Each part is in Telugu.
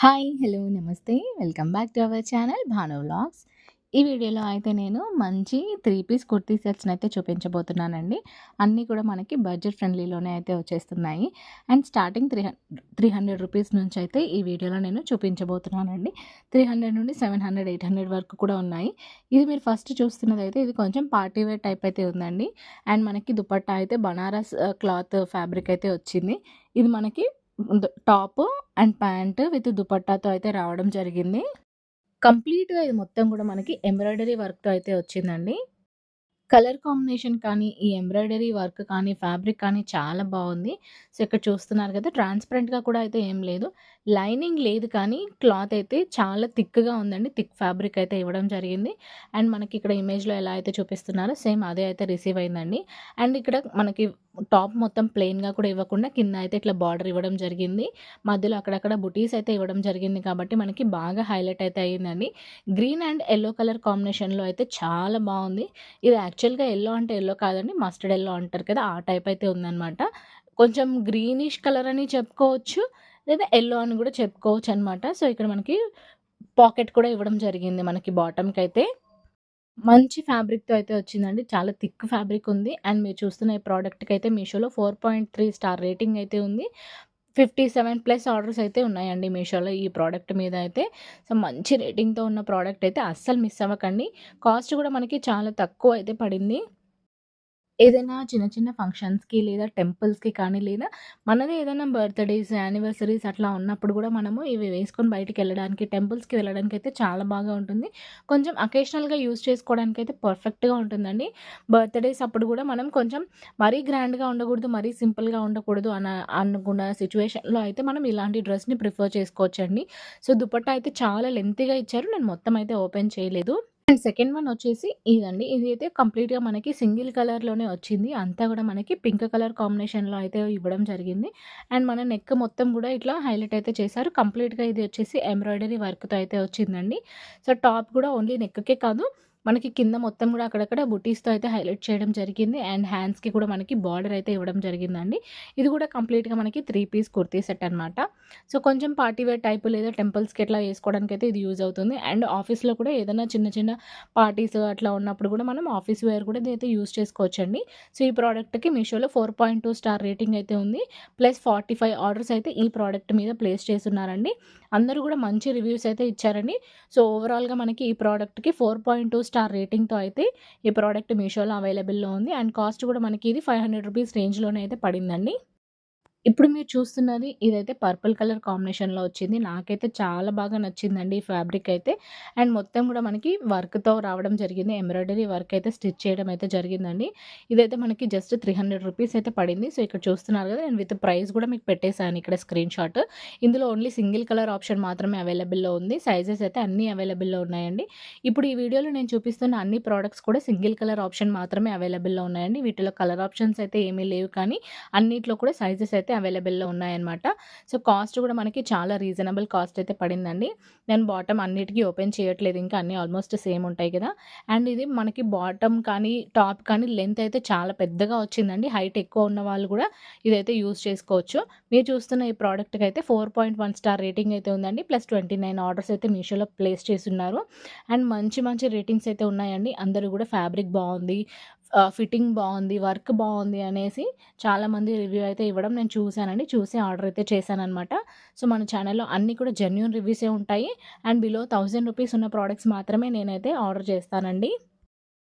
హాయ్! హలో! నమస్తే. Welcome back to our channel Bhanu vlogs. ఈ వీడియోలో అయితే నేను మంచి 3 పీస్ కుర్తీ సెట్స్‌నైతే చూపించబోతున్నానండి. అన్నీ కూడా మనకి బడ్జెట్ ఫ్రెండ్లీలోనే అయితే వచ్చేస్తున్నాయి. అండ్ స్టార్టింగ్ 300 రూపీస్ నుంచి అయితే ఈ వీడియోలో నేను చూపించబోతున్నానండి. 300 నుండి 700, 800 వరకు కూడా ఉన్నాయి. ఇది మీరు ఫస్ట్ చూస్తున్నదైతే ఇది కొంచెం పార్టీ వేర్ టైప్ అయితే ఉందండి. అండ్ మనకి దుపట్టా అయితే బనారస్ క్లాత్ ఫ్యాబ్రిక్ అయితే వచ్చింది. ఇది మనకి టాపు అండ్ ప్యాంట్ విత్ దుపట్టాతో అయితే రావడం జరిగింది. కంప్లీట్‌గా ఇది మొత్తం గూడా మనకి ఎంబ్రాయిడరీ వర్క్‌తో అయితే వచ్చిందండి. కలర్ కాంబినేషన్ కానీ, ఈ ఎంబ్రాయిడరీ వర్క్ కానీ, ఫ్యాబ్రిక్ కానీ చాలా బావుంది. సో, ఇక్కడ చూస్తున్నారు కదా! ట్రాన్స్‌పరెంట్‌గా కూడా అయితే ఏం లేదు. లైనింగ్ లేదు కానీ, క్లాత్ అయితే చాలా థిక్‌గా ఉందండి. థిక్ ఫ్యాబ్రిక్ అయితే ఇవ్వడం జరిగింది. అండ్ మనకి ఇక్కడ ఇమేజ్‌లో ఎలా అయితే చూపిస్తున్నారో సేమ్ అదే అయితే రిసీవ్ అయిందండి. అండ్ ఇక్కడ మనకి టాప్ మొత్తం ప్లెయిన్‌గా కూడా ఇవ్వకుండా కింద అయితే ఇట్లా బార్డర్ ఇవ్వడం జరిగింది. మధ్యలో అక్కడక్కడ బుటీస్ అయితే ఇవ్వడం జరిగింది కాబట్టి మనకి బాగా హైలైట్ అయితే అయ్యిందండి. గ్రీన్ అండ్ యెల్లో కలర్ కాంబినేషన్‌లో అయితే చాలా బావుంది. ఇది యాక్చువల్‌గా యెల్లో అంటే యెల్లో కాదండి. మస్టర్డ్ యెల్లో అంటారు కదా! ఆ టైప్ అయితే ఉందనమాట. కొంచెం గ్రీనిష్ కలర్ అని చెప్పుకోవచ్చు. లేదా యెల్లో అని గూడా చెప్పుకోవచ్చనమాట. సో, ఇక్కడ మనకి పాకెట్ కూడా ఇవ్వడం జరిగింది మనకి బాటమ్‌కైతే. మంచి ఫ్యాబ్రిక్‌తో అయితే వచ్చిందండి. చాలా థిక్ ఫ్యాబ్రిక్ ఉంది. అండ్ మీరు చూస్తున్న ఈ ప్రోడక్ట్‌కైతే మీషోలో 4.3 స్టార్ రేటింగ్ అయితే ఉంది. 57 ప్లస్ ఆర్డర్స్ అయితే ఉన్నాయండి మీషోలో ఈ ప్రోడక్ట్ మీద అయితే. సో, మంచి రేటింగ్‌తో ఉన్న ప్రోడక్ట్ అయితే అస్సలు మిస్ అవ్వకండి. కాస్ట్ కూడా మనకి చాలా తక్కువ అయితే పడింది. ఏదైనా చిన్న చిన్న ఫంక్షన్స్‌కి లేదా టెంపుల్స్‌కి కానీ, లేదా మనదే ఏదైనా బర్త్‌డేస్, యానివర్సరీస్ అట్లా ఉన్నప్పుడు గూడా మనము ఇవి వేసుకొని బయటికెళ్ళడానికి, టెంపుల్స్‌కి వెళ్ళడానికైతే చాలా బాగా ఉంటుంది. కొంచెం అకేషనల్‌గా యూజ్ చేసుకోవడానికైతే పర్ఫెక్ట్‌గా ఉంటుందండి. బర్త్‌డేస్ అప్పుడు గూడా మనం కొంచెం మరీ గ్రాండ్‌గా ఉండకూడదు, మరీ సింపుల్‌గా ఉండకూడదు అనుకున్న సిట్యుయేషన్‌లో అయితే మనం ఇలాంటి డ్రెస్‌ని ప్రిఫర్ చేసుకోవచ్చండి. సో, దుపట్టా అయితే చాలా లెంతీగా ఇచ్చారు. నేను మొత్తం అయితే ఓపెన్ చేయలేదు. అండ్ సెకండ్ వన్ వచ్చేసి ఇదండి. ఇది అయితే కంప్లీట్‌గా మనకి సింగిల్ కలర్‌లోనే వచ్చింది. అంతా గూడా మనకి పింక్ కలర్ కాంబినేషన్‌లో అయితే ఇవ్వడం జరిగింది. అండ్ మన నెక్ మొత్తం గూడా ఇట్లా హైలైట్ అయితే చేశారు. కంప్లీట్‌గా ఇది వచ్చేసి ఎంబ్రాయిడరీ వర్క్‌తో అయితే వచ్చిందండి. సో, టాప్ గూడా ఓన్లీ నెక్‌కే కాదు, మనకి కింద మొత్తం గూడా అక్కడక్కడ బుటీస్‌తో అయితే హైలైట్ చేయడం జరిగింది. అండ్ హ్యాండ్స్‌కి కూడా మనకి బార్డర్ అయితే ఇవ్వడం జరిగిందండి. ఇది గూడా కంప్లీట్‌గా మనకి 3 పీస్ కుర్తీ సెట్ అనమాట. సో, కొంచెం పార్టీ వేర్ టైపు లేదా టెంపుల్స్‌కి ఇట్లా ఏసుకోవడానికైతే ఇది యూజ్ అవుతుంది. అండ్ ఆఫీస్‌లో కూడా ఏదైనా చిన్న చిన్న పార్టీస్ అట్లా ఉన్నప్పుడు కూడా మనం ఆఫీస్ వేర్ కూడా ఇదైతే యూజ్ చేసుకోవచ్చండి. సో, ఈ ప్రోడక్ట్‌కి మీషోలో 4.2 స్టార్ రేటింగ్ అయితే ఉంది. ప్లస్ 45 ఆర్డర్స్ అయితే ఈ ప్రోడక్ట్ మీద ప్లేస్ చేసున్నారండి. అందరూ కూడా మంచి రివ్యూస్ అయితే ఇచ్చారండి. సో, ఓవరాల్‌గా మనకి ఈ ప్రోడక్ట్‌కి 4.2 స్టార్ రేటింగ్‌తో అయితే ఈ ప్రోడక్ట్ మీషోలో అవైలబుల్‌లో ఉంది. అండ్ కాస్ట్ కూడా మనకి ఇది 500 రూపీస్ రేంజ్‌లోనే అయితే పడిందండి. ఇప్పుడు మీరు చూస్తున్నది ఇదైతే పర్పుల్ కలర్ కాంబినేషన్‌లో వచ్చింది. నాకైతే చాలా బాగా నచ్చిందండి ఈ ఫ్యాబ్రిక్ అయితే. అండ్ మొత్తం గూడా మనకి వర్క్‌తో రావడం జరిగింది. ఎంబ్రాయిడరీ వర్క్ అయితే స్టిచ్ చేయడం అయితే జరిగిందండి. ఇదైతే మనకి జస్ట్ 300 రూపీస్ అయితే పడింది. సో, ఇక్కడ చూస్తున్నారు గదా! నేను విత్ ప్రైస్ గూడా మీకు పెట్టేసాను ఇక్కడ స్క్రీన్‌షాట్. ఇందులో ఓన్లీ సింగిల్ కలర్ ఆప్షన్ మాత్రమే అవైలబుల్‌లో ఉంది. సైజెస్ అయితే అన్నీ అవైలబుల్‌లో ఉన్నాయండి. ఇప్పుడు ఈ వీడియోలో నేను చూపిస్తున్న అన్ని ప్రొడక్ట్స్ కూడా సింగిల్ కలర్ ఆప్షన్ మాత్రమే అవైలబుల్‌లో ఉన్నాయండి. వీటిలో కలర్ ఆప్షన్స్ అయితే ఏమీ లేవు కానీ అన్నిట్లో కూడా సైజెస్ అయితే అవైలబుల్‌లో ఉన్నాయన్నమాట. సో, కాస్ట్ కూడా మనకి చాలా రీజనబుల్ కాస్ట్ అయితే పడిందండి. నేను బాటమ్ అన్నిటికి ఓపెన్ చేయట్లేదు ఇంకా అన్నీ ఆల్మోస్ట్ సేమ్ ఉంటాయి కదా! అండ్ ఇది మనకి బాటమ్ కానీ, టాప్ కానీ లెంత్ అయితే చాలా పెద్దగా వచ్చిందండి. హైట్ ఎక్కువ ఉన్న వాళ్ళు కూడా ఇదైతే యూజ్ చేసుకోవచ్చు. మీరు చూస్తున్న ఈ ప్రోడక్ట్‌కి అయితే 4.1 స్టార్ రేటింగ్ అయితే ఉందండి. ప్లస్ 29 ఆర్డర్స్ అయితే మీషోలో ప్లేస్ చేసున్నారు. అండ్ మంచి మంచి రేటింగ్స్ అయితే ఉన్నాయండి. అందరూ కూడా ఫ్యాబ్రిక్ బావుంది, ఫిట్టింగ్ బావుంది, వర్క్ బావుంది అనేసి చాలామంది రివ్యూ అయితే ఇవ్వడం నేను చూసానండి. చూసి ఆర్డర్ అయితే చేశాననమాట. సో, మన ఛానల్‌లో అన్నీ కూడా జెన్యూన్ రివ్యూసే ఉంటాయి. అండ్ బిలో 1000 రూపీస్ ఉన్న ప్రొడక్ట్స్ మాత్రమే నేనైతే ఆర్డర్ చేస్తానండి.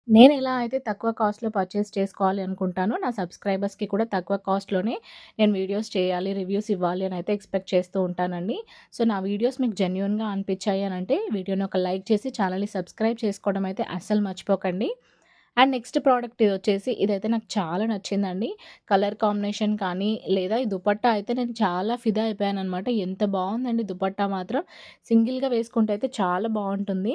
నేనెలా అయితే తక్కువ కాస్ట్‌లో పర్చేస్ చేసుకోవాలి అనుకుంటానో, నా సబ్స్క్రైబర్స్‌కి కూడా తక్కువ కాస్ట్‌లోనే నేను వీడియోస్ చేయాలి, రివ్యూస్ ఇవ్వాలి అని అయితే ఎక్స్‌పెక్ట్ చేస్తూ ఉంటానండి. సో, నా వీడియోస్ మీకు జెన్యూన్‌గా అనిపించాయి అనంటే వీడియోని ఒక లైక్ చేసి ఛానల్‌ని సబ్స్క్రైబ్ చేసుకోవడం అయితే అస్సలు మర్చిపోకండి. అండ్ నెక్స్ట్ ప్రోడక్ట్ ఇదొచ్చేసి ఇదైతే నాకు చాలా నచ్చిందండి. కలర్ కాంబినేషన్ కానీ, లేదా ఈ దుపట్టా అయితే నేను చాలా ఫిదా అయిపోయాననమాట. ఎంత బావుందండి దుపట్టా మాత్రం. సింగిల్‌గా వేసుకుంటే అయితే చాలా బావుంటుంది.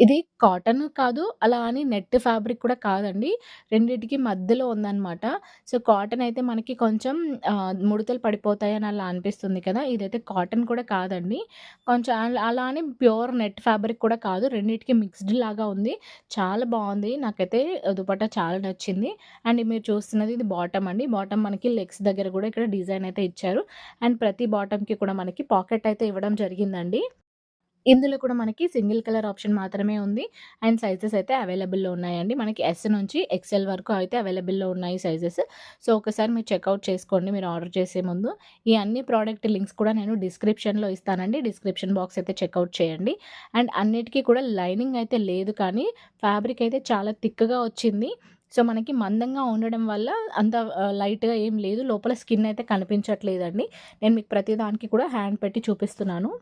ఇది కాటన్ కాదు. అలా అని నెట్ ఫ్యాబ్రిక్ కూడా కాదండి. రెండిటికి మధ్యలో ఉందనమాట. సో, కాటన్ అయితే మనకి కొంచెం ముడతలు పడిపోతాయని అలా అనిపిస్తుంది కదా! ఇదైతే కాటన్ కూడా కాదండి. కొంచెం అలా అని ప్యూర్ నెట్ ఫ్యాబ్రిక్ కూడా కాదు. రెండిటికి మిక్స్‌డ్ లాగా ఉంది. చాలా బావుంది. నాకైతే దుపట్టా చాలా నచ్చింది. అండ్ మీరు చూస్తున్నది ఇది బాటమ్ అండి. బాటమ్ మనకి లెగ్స్ దగ్గర కూడా ఇక్కడ డిజైన్ అయితే ఇచ్చారు. అండ్ ప్రతి బాటమ్‌కి కూడా మనకి పాకెట్ అయితే ఇవ్వడం జరిగిందండి. ఇందులో కూడా మనకి సింగిల్ కలర్ ఆప్షన్ మాత్రమే ఉంది. అండ్ సైజెస్ అయితే అవైలబుల్‌లో ఉన్నాయండి. మనకి ఎస్ నుంచి ఎక్స్‌ఎల్ వరకు అయితే అవైలబుల్‌లో ఉన్నాయి సైజెస్. సో, ఒకసారి మీరు చెక్‌ఔట్ చేసుకోండి మీరు ఆర్డర్ చేసే ముందు. ఈ అన్ని ప్రోడక్ట్ లింక్స్ కూడా నేను డిస్క్రిప్షన్‌లో ఇస్తానండి. డిస్క్రిప్షన్ బాక్స్ అయితే చెక్‌ఔట్ చేయండి. అండ్ అన్నిటికి కూడా లైనింగ్ అయితే లేదు కానీ ఫ్యాబ్రిక్ అయితే చాలా థిక్‌గా వచ్చింది. సో, మనకి మందంగా ఉండడం వల్ల అంత లైట్‌గా ఏం లేదు. లోపల స్కిన్ అయితే కనిపించట్లేదండి. నేను మీకు ప్రతి దానికి కూడా హ్యాండ్ పెట్టి చూపిస్తున్నాను.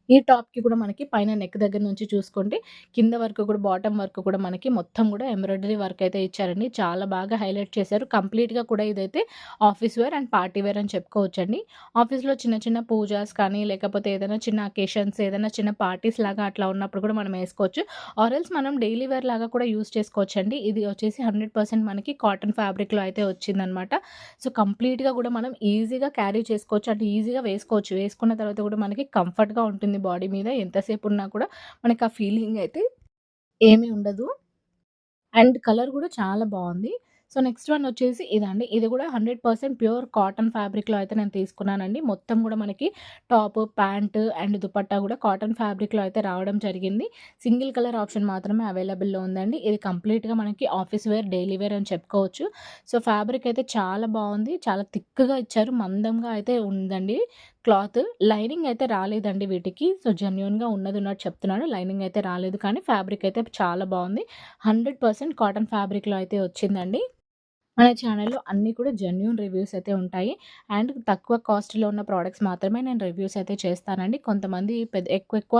ఈ టాప్‌కి కూడా మనకి పైన నెక్ దగ్గర నుంచి చూసుకుంటే కింద వరకు కూడా బాటమ్ వరకు కూడా మనకి మొత్తం కూడా ఎంబ్రాయిడరీ వర్క్ అయితే ఇచ్చారండి. చాలా బాగా హైలైట్ చేశారు. కంప్లీట్‌గా కూడా ఇదైతే office wear and party wear అని చెప్పుకోవచ్చండి. ఆఫీస్‌లో చిన్న చిన్న పూజాస్ కానీ లేకపోతే ఏదైనా చిన్న అకేషన్స్ ఏదైనా చిన్న పార్టీస్ లాగా అట్లా ఉన్నప్పుడు కూడా మనం ఏసుకోవచ్చు. ఆర్ ఎల్స్ మనం డైలీ వేర్ లాగా కూడా యూజ్ చేసుకోవచ్చండి. ఇది వచ్చేసి 100% మనకి కాటన్ ఫ్యాబ్రిక్‌లో అయితే వచ్చిందనమాట. సో, కంప్లీట్‌గా కూడా మనం ఈజీగా క్యారీ చేసుకోవచ్చు. అంటే ఈజీగా వేసుకోవచ్చు. వేసుకున్న తర్వాత కూడా మనకి కంఫర్ట్‌గా ఉంటుంది బాడీ మీద. ఎంతసేపు ఉన్నా కూడా మనకు ఆ ఫీలింగ్ అయితే ఏమీ ఉండదు. అండ్ కలర్ గూడా చాలా బావుంది. సో, నెక్స్ట్ వన్ వచ్చేసి ఇదండి. ఇది గూడా 100% ప్యూర్ కాటన్ ఫ్యాబ్రిక్‌లో అయితే నేను తీసుకున్నానండి. మొత్తం గూడా మనకి టాప్, ప్యాంట్ అండ్ దుపట్టా గూడా కాటన్ ఫ్యాబ్రిక్‌లో అయితే రావడం జరిగింది. సింగిల్ కలర్ ఆప్షన్ మాత్రమే అవైలబుల్‌లో ఉందండి. ఇది కంప్లీట్‌గా మనకి ఆఫీస్ వేర్, డైలీ వేర్ అని చెప్పుకోవచ్చు. సో, ఫ్యాబ్రిక్ అయితే చాలా బావుంది. చాలా థిక్‌గా ఇచ్చారు. మందంగా అయితే ఉందండి క్లాత్. లైనింగ్ అయితే రాలేదండి వీటికి. సో, జెన్యూన్‌గా ఉన్నదున్నట్టు చెప్తున్నాను. లైనింగ్ అయితే రాలేదు కానీ ఫ్యాబ్రిక్ అయితే చాలా బావుంది. 100% కాటన్ ఫ్యాబ్రిక్‌లో అయితే వచ్చిందండి. మన ఛానెల్‌లో అన్నీ కూడా జెన్యూన్ రివ్యూస్ అయితే ఉంటాయి. అండ్ తక్కువ కాస్ట్‌లో ఉన్న ప్రొడక్ట్స్ మాత్రమే నేను రివ్యూస్ అయితే చేస్తానండి. కొంతమంది ఎక్కువ ఎక్కువ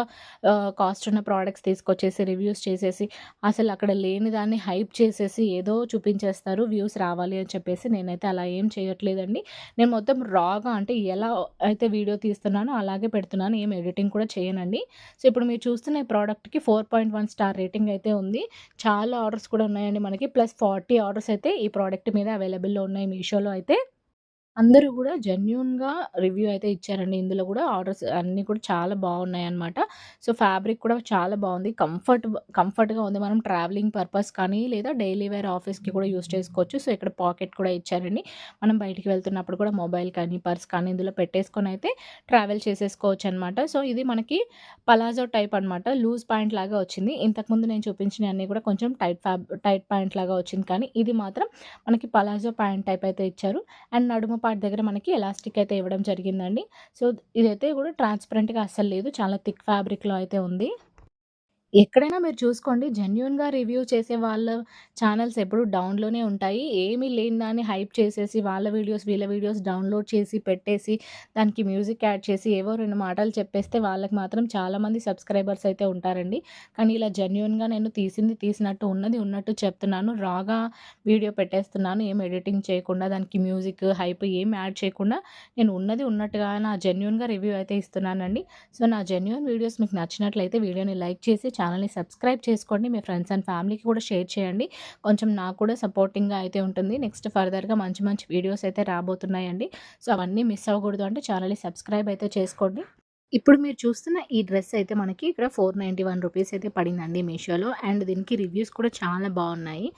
కాస్ట్ ఉన్న ప్రొడక్ట్స్ తీసుకొచ్చేసి రివ్యూస్ చేసేసి అసలు అక్కడ లేని దాన్ని హైప్ చేసేసి ఏదో చూపించేస్తారు వ్యూస్ రావాలి అని చెప్పేసి. నేనైతే అలా ఏం చేయట్లేదండి. నేను మొత్తం రాగా అంటే ఎలా అయితే వీడియో తీస్తున్నానో అలాగే పెడుతున్నాను. ఏం ఎడిటింగ్ కూడా చేయనండి. సో, ఇప్పుడు మీరు చూస్తున్న ఈ ప్రొడక్ట్‌కి 4.1 స్టార్ రేటింగ్ అయితే ఉంది. చాలా ఆర్డర్స్ కూడా ఉన్నాయండి మనకి. ప్లస్ 40 ఆర్డర్స్ అయితే ఈ ప్రొడక్ట్ మీద అవైలబుల్‌లో ఉన్నాయి మీషోలో అయితే. అందరూ గూడా జెన్యూన్‌గా రివ్యూ అయితే ఇచ్చారండి. ఇందులో గూడా ఆర్డర్స్ అన్నీ కూడా చాలా బావున్నాయన్నమాట. సో, ఫ్యాబ్రిక్ కూడా చాలా బావుంది. కంఫర్ట్‌గా ఉంది. మనం ట్రావెలింగ్ పర్పస్ కానీ, లేదా డైలీ వేర్ ఆఫీస్‌కి కూడా యూజ్ చేసుకోవచ్చు. సో, ఇక్కడ పాకెట్ కూడా ఇచ్చారండి. మనం బయటికి వెళ్తున్నప్పుడు కూడా మొబైల్ కానీ, పర్స్ కానీ ఇందులో పెట్టేసుకొనైతే ట్రావెల్ చేసేసుకోవచ్చనమాట. సో, ఇది మనకి పలాజో టైప్ అనమాట. లూజ్ ప్యాంట్ లాగా వచ్చింది. ఇంతకుముందు నేను చూపించినయన్నీ కూడా కొంచెం టైట్ ప్యాంట్ లాగా వచ్చింది. కానీ ఇది మాత్రం మనకి పలాజో ప్యాంట్ టైప్ అయితే ఇచ్చారు. అండ్ నడుము పార్ట్ దగ్గర మనకి ఎలాస్టిక్ అయితే ఇవ్వడం జరిగిందండి. సో, ఇదైతే కూడా ట్రాన్స్‌పరెంట్‌గా అస్సలు లేదు. చాలా థిక్ ఫ్యాబ్రిక్‌లో అయితే ఉంది. ఎక్కడైనా మీరు చూసుకోండి జెన్యూన్‌గా రివ్యూ చేసే వాళ్ళ ఛానెల్స్ ఎప్పుడు డౌన్‌లోనే ఉంటాయి. ఏమీ లేని దాన్ని హైప్ చేసేసి వాళ్ళ వీడియోస్, వీళ్ళ వీడియోస్ డౌన్‌లోడ్ చేసి పెట్టేసి దానికి మ్యూజిక్ యాడ్ చేసి ఏవో 2 మాటలు చెప్పేస్తే వాళ్ళకి మాత్రం చాలామంది సబ్స్క్రైబర్స్ అయితే ఉంటారండి. కానీ ఇలా జెన్యూన్‌గా నేను తీసింది తీసినట్టు, ఉన్నది ఉన్నట్టు చెప్తున్నాను. రాగా వీడియో పెట్టేస్తున్నాను. ఏం ఎడిటింగ్ చేయకుండా దానికి మ్యూజిక్, హైప్ ఏం యాడ్ చేయకుండా నేను ఉన్నది ఉన్నట్టుగా నా జెన్యూన్‌గా రివ్యూ అయితే ఇస్తున్నానండి. సో, నా జెన్యూన్ వీడియోస్ మీకు నచ్చినట్లయితే వీడియోని లైక్ చేసి ఛానల్‌ని సబ్స్క్రైబ్ చేసుకోండి. మీ ఫ్రెండ్స్ అండ్ ఫ్యామిలీకి కూడా షేర్ చేయండి. కొంచెం నాకు కూడా సపోర్టింగ్‌గా అయితే ఉంటుంది. నెక్స్ట్ ఫర్దర్‌గా మంచి మంచి వీడియోస్ అయితే రాబోతున్నాయండి. సో, అవన్నీ మిస్ అవ్వకూడదు అంటే ఛానల్‌ని సబ్స్క్రైబ్ అయితే చేసుకోండి. ఇప్పుడు మీరు చూస్తున్న ఈ డ్రెస్ అయితే మనకి ఇక్కడ ₹491 అయితే పడిందండి మీషోలో. అండ్ దీనికి రివ్యూస్ కూడా చాలా బాగున్నాయి.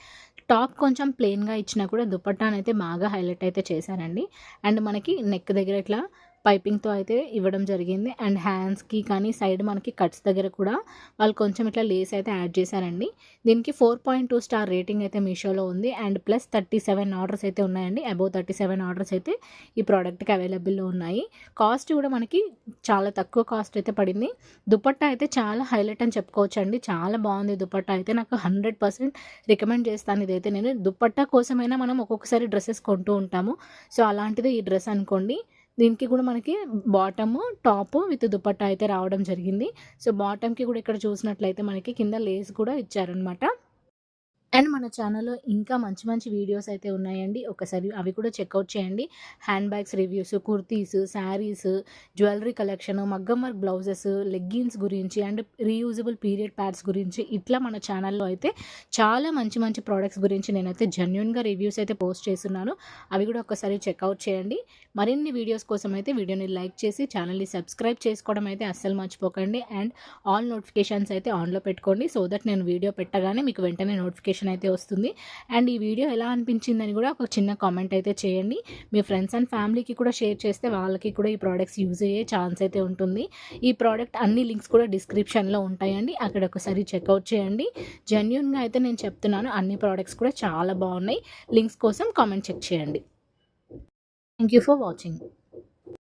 టాప్ కొంచెం ప్లెయిన్‌గా ఇచ్చినా కూడా దుపట్టానైతే బాగా హైలైట్ అయితే చేశారండి. అండ్ మనకి నెక్ దగ్గర ఇట్లా పైపింగ్‌తో అయితే ఇవ్వడం జరిగింది. అండ్ హ్యాండ్స్‌కి కానీ సైడ్ మనకి కట్స్ దగ్గర కూడా వాళ్ళు కొంచెం ఇట్లా లేస్ అయితే యాడ్ చేశారండి. దీనికి 4.2 స్టార్ రేటింగ్ అయితే మీషోలో ఉంది. అండ్ ప్లస్ 37 ఆర్డర్స్ అయితే ఉన్నాయండి. అబోవ్ 37 ఆర్డర్స్ అయితే ఈ ప్రోడక్ట్‌కి అవైలబుల్‌లో ఉన్నాయి. కాస్ట్ కూడా మనకి చాలా తక్కువ కాస్ట్ అయితే పడింది. దుపట్టా అయితే చాలా హైలైట్ అని చెప్పుకోవచ్చండి. చాలా బాగుంది దుపట్టా అయితే. నాకు 100% రికమెండ్ చేస్తాను ఇదైతే నేను. దుపట్టా కోసమైనా మనం ఒక్కొక్కసారి డ్రెసెస్ కొంటూ ఉంటాము. సో, అలాంటిదే ఈ డ్రెస్ అనుకోండి. దీనికి కూడా మనకి బాటము, టాపు విత్ దుపట్టా అయితే రావడం జరిగింది. సో, బాటమ్‌కి కూడా ఇక్కడ చూసినట్లయితే మనకి కింద లేస్ కూడా ఇచ్చారనమాట. అండ్ మన ఛానల్‌లో ఇంకా మంచి మంచి వీడియోస్ అయితే ఉన్నాయండి. ఒకసారి అవి కూడా చెక్‌ఔట్ చేయండి. Hand bags reviews, kurtis, saris, jewellery collection, మగ్గం వర్క్ బ్లౌజెస్, లెగ్గిన్స్ గురించి అండ్ రీయూజబుల్ పీరియడ్ ప్యాడ్స్ గురించి ఇట్లా మన ఛానల్‌లో అయితే చాలా మంచి మంచి ప్రొడక్ట్స్ గురించి నేనైతే జెన్యూన్‌గా రివ్యూస్ అయితే పోస్ట్ చేస్తున్నాను. అవి కూడా ఒకసారి చెక్‌ఔట్ చేయండి. మరిన్ని వీడియోస్ కోసం అయితే వీడియోని లైక్ చేసి ఛానల్‌ని సబ్స్క్రైబ్ చేసుకోవడం అయితే అస్సలు మర్చిపోకండి. అండ్ ఆల్ నోటిఫికేషన్స్ అయితే ఆన్‌లో పెట్టుకోండి. సో దట్ నేను వీడియో పెట్టగానే మీకు వెంటనే నోటిఫికేషన్ అయితే వస్తుంది. అండ్ ఈ వీడియో ఎలా అనిపించిందని కూడా ఒక చిన్న కామెంట్ అయితే చేయండి. మీ ఫ్రెండ్స్ అండ్ ఫ్యామిలీకి కూడా షేర్ చేస్తే వాళ్ళకి కూడా ఈ ప్రోడక్ట్స్ యూజ్ అయ్యే ఛాన్స్ అయితే ఉంటుంది. ఈ ప్రోడక్ట్ అన్ని లింక్స్ కూడా డిస్క్రిప్షన్‌లో ఉంటాయండి. అక్కడ ఒకసారి చెక్‌ఔట్ చేయండి. జెన్యూన్‌గా అయితే నేను చెప్తున్నాను, అన్ని ప్రోడక్ట్స్ కూడా చాలా బాగున్నాయి. లింక్స్ కోసం కామెంట్ చెక్ చేయండి. Thank you for watching.